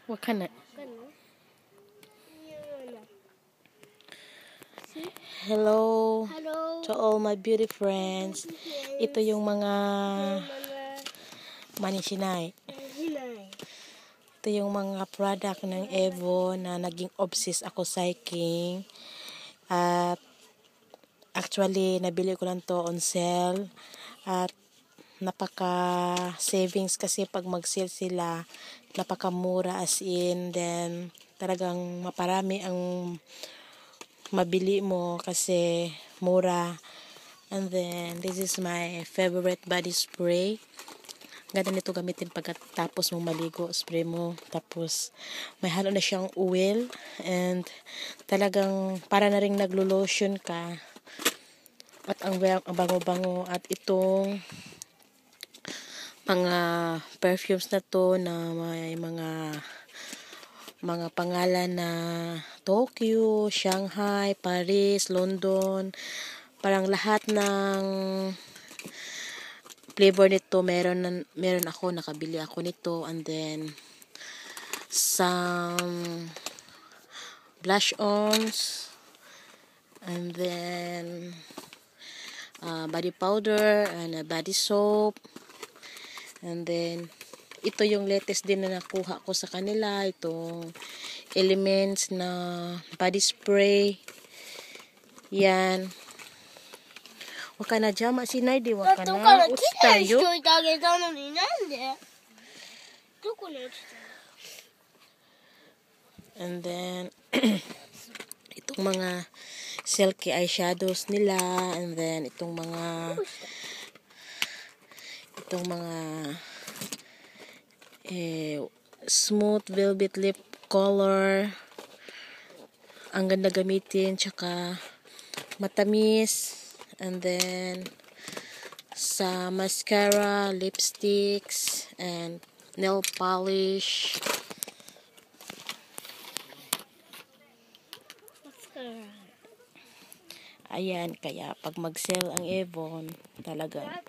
What kind of? Hello to all my beauty friends. Ito yung mga manisinay. Ito yung mga product ng Evo na naging obsessed ako sa hiking. At actually, nabili ko lang to on sale. At napaka savings kasi pag mag-sale sila, napakamura as in. Then talagang maparami ang mabili mo kasi mura. And then this is my favorite body spray. Ganda nito gamitin pagkatapos mong maligo, spray mo. Tapos may halo na siyang oil and talagang para na ring naglo-lotion ka. At ang bango-bango. At itong mga perfumes na to na may mga pangalan na Tokyo, Shanghai, Paris, London. Parang lahat ng flavor nito meron ako, nakabili ako nito. And then some blush ons, and then body powder and a body soap. And then ito yung latest din na nakuha ko sa kanila, itong Elements na body spray. Yan. Waka na jama si Naidi, waka na. Usta yo. And then itong mga silky eyeshadows nila, and then itong mga smooth velvet lip color. Ang ganda gamitin, tsaka matamis. And then sa mascara, lipsticks, and nail polish. Ayan, kaya pag mag-sale ang Avon, talaga